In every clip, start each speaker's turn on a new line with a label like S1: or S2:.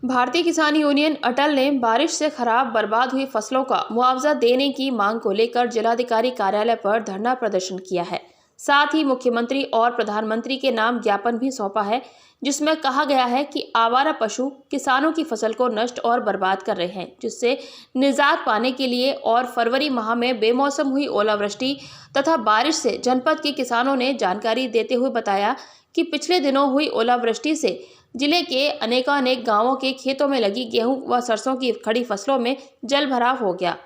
S1: भारतीय किसान यूनियन अटल ने बारिश से खराब बर्बाद हुई फसलों का मुआवजा देने की मांग को लेकर जिलाधिकारी कार्यालय पर धरना प्रदर्शन किया है। साथ ही मुख्यमंत्री और प्रधानमंत्री के नाम ज्ञापन भी सौंपा है, जिसमें कहा गया है कि आवारा पशु किसानों की फसल को नष्ट और बर्बाद कर रहे हैं, जिससे निजात पाने के लिए और फरवरी माह में बेमौसम हुई ओलावृष्टि तथा बारिश से जनपद के किसानों ने जानकारी देते हुए बताया कि पिछले दिनों हुई ओलावृष्टि से जिले के अनेकानेक गांवों के खेतों में लगी गेहूं व सरसों की खड़ी फसलों में जल भराव हो गया,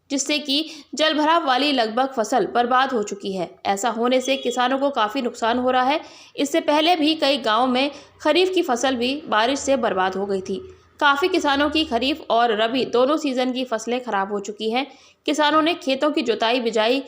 S1: जिससे कि जल भराव वाली लगभग फसल बर्बाद हो चुकी है। ऐसा होने से किसानों को काफ़ी नुकसान हो रहा है। इससे पहले भी कई गांवों में खरीफ की फसल भी बारिश से बर्बाद हो गई थी। काफ़ी किसानों की खरीफ और रबी दोनों सीजन की फसलें खराब हो चुकी हैं। किसानों ने खेतों की जुताई बिजाई,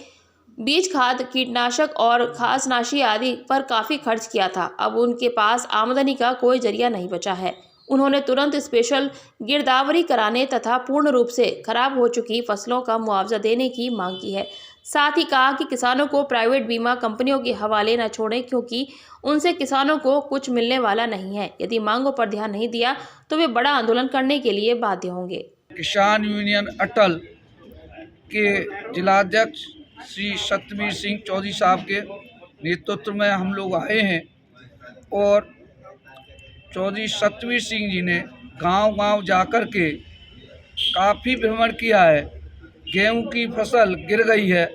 S1: बीज, खाद, कीटनाशक और घासनाशी आदि पर काफ़ी खर्च किया था। अब उनके पास आमदनी का कोई जरिया नहीं बचा है। उन्होंने तुरंत स्पेशल गिरदावरी कराने तथा पूर्ण रूप से खराब हो चुकी फसलों का मुआवजा देने की मांग की है। साथ ही कहा कि किसानों को प्राइवेट बीमा कंपनियों के हवाले न छोड़ें, क्योंकि उनसे किसानों को कुछ मिलने वाला नहीं है। यदि मांगों पर ध्यान नहीं दिया तो वे बड़ा आंदोलन करने के लिए बाध्य होंगे।
S2: किसान यूनियन अटल के जिलाध्यक्ष श्री सतवीर सिंह चौधरी साहब के नेतृत्व में हम लोग आए हैं और चौधरी सतवीर सिंह जी ने गांव-गांव जाकर के काफ़ी भ्रमण किया है। गेहूं की फसल गिर गई है,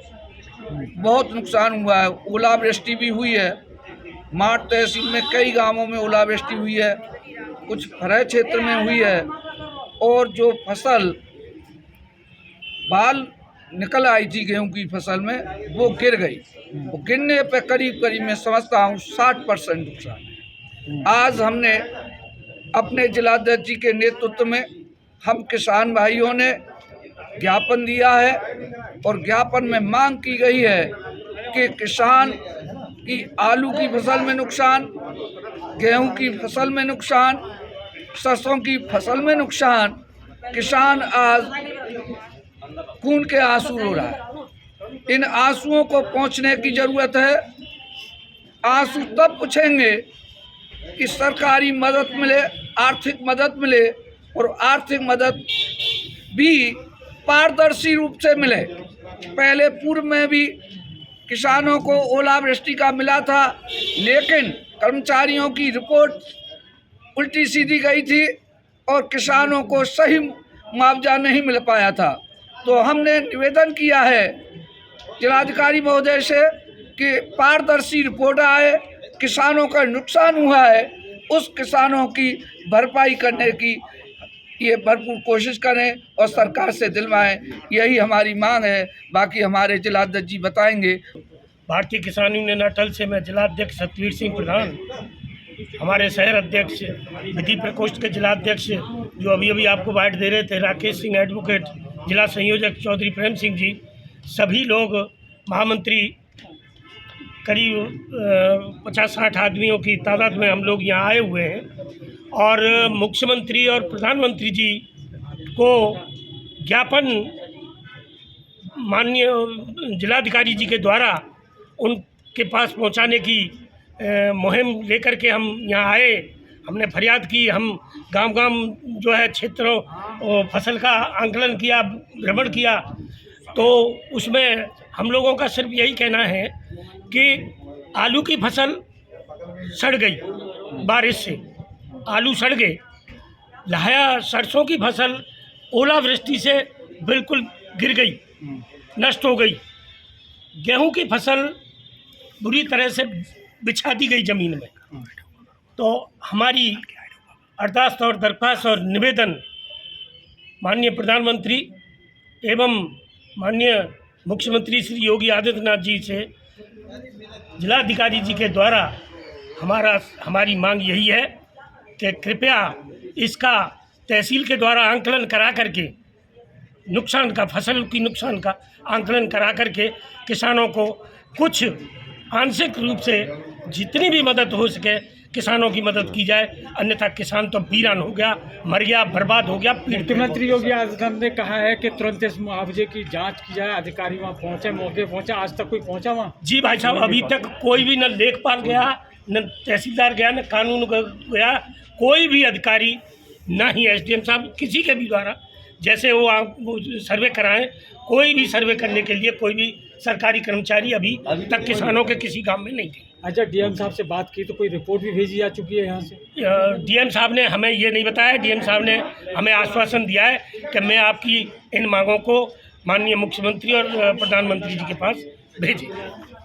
S2: बहुत नुकसान हुआ है। ओलावृष्टि भी हुई है। माठ तहसील में कई गांवों में ओलावृष्टि हुई है, कुछ फरह क्षेत्र में हुई है और जो फसल बाल निकल आई थी गेहूं की फसल में वो गिर गई। वो गिरने पे करीब मैं समझता हूँ 60% नुकसान है। आज हमने अपने जिलाध्यक्ष जी के नेतृत्व में हम किसान भाइयों ने ज्ञापन दिया है और ज्ञापन में मांग की गई है कि किसान की आलू की फसल में नुकसान, गेहूं की फसल में नुकसान, सरसों की फसल में नुकसान, किसान आज खून के आंसू रो रहा है। इन आंसुओं को पहुंचने की ज़रूरत है। आंसू तब पूछेंगे कि सरकारी मदद मिले, आर्थिक मदद मिले और आर्थिक मदद भी पारदर्शी रूप से मिले। पहले पूर्व में भी किसानों को ओलावृष्टि का मिला था, लेकिन कर्मचारियों की रिपोर्ट उल्टी सीधी गई थी और किसानों को सही मुआवजा नहीं मिल पाया था। तो हमने निवेदन किया है जिलाधिकारी महोदय से कि पारदर्शी रिपोर्ट आए। किसानों का नुकसान हुआ है, उस किसानों की भरपाई करने की ये भरपूर कोशिश करें और सरकार से दिलवाएं। यही हमारी मांग है। बाकी हमारे जिलाध्यक्ष जी बताएंगे।
S3: भारतीय किसान यूनियन अटल से मैं जिलाध्यक्ष सतवीर सिंह प्रधान, हमारे शहर अध्यक्ष, विधि प्रकोष्ठ के जिलाध्यक्ष जो अभी आपको बाइट दे रहे थे, राकेश सिंह एडवोकेट, जिला संयोजक चौधरी प्रेम सिंह जी, सभी लोग, महामंत्री, करीब 50-60 आदमियों की तादाद में हम लोग यहाँ आए हुए हैं और मुख्यमंत्री और प्रधानमंत्री जी को ज्ञापन माननीय जिलाधिकारी जी के द्वारा उनके पास पहुँचाने की मुहिम लेकर के हम यहाँ आए। हमने फरियाद की, हम गांव-गांव जो है क्षेत्रों फसल का आंकलन किया, भ्रमण किया, तो उसमें हम लोगों का सिर्फ यही कहना है कि आलू की फसल सड़ गई, बारिश से आलू सड़ गए। लाया सरसों की फसल ओलावृष्टि से बिल्कुल गिर गई, नष्ट हो गई। गेहूं की फसल बुरी तरह से बिछा दी गई ज़मीन में। तो हमारी अरदास और दरख्वास्त और निवेदन माननीय प्रधानमंत्री एवं माननीय मुख्यमंत्री श्री योगी आदित्यनाथ जी से जिलाधिकारी जी के द्वारा हमारी मांग यही है कि कृपया इसका तहसील के द्वारा आंकलन करा करके नुकसान का, फसल की नुकसान का आंकलन करा करके किसानों को कुछ आंशिक रूप से जितनी भी मदद हो सके किसानों की मदद की जाए, अन्यथा किसान तो वीरान हो गया, मर गया, बर्बाद हो गया।
S4: मुख्यमंत्री योगी आदित्यनाथ ने कहा है कि तुरंत इस मुआवजे की जांच की जाए। अधिकारी वहाँ पहुँचे, मौके पहुँचे, आज तक कोई पहुँचा वहाँ?
S3: जी भाई साहब, अभी तक कोई भी न लेखपाल गया, न तहसीलदार गया, न कानून गया, कोई भी अधिकारी ना ही एसडीएम साहब किसी के भी द्वारा जैसे वो सर्वे कराएं, कोई भी सर्वे करने के लिए कोई भी सरकारी कर्मचारी अभी तक किसानों के किसी गांव में नहीं थे।
S4: अच्छा, डीएम साहब से बात की तो कोई रिपोर्ट भी भेजी जा चुकी है यहाँ से?
S3: डीएम साहब ने हमें ये नहीं बताया। डीएम साहब ने हमें आश्वासन दिया है कि मैं आपकी इन मांगों को माननीय मुख्यमंत्री और प्रधानमंत्री जी के पास भेजेंगे।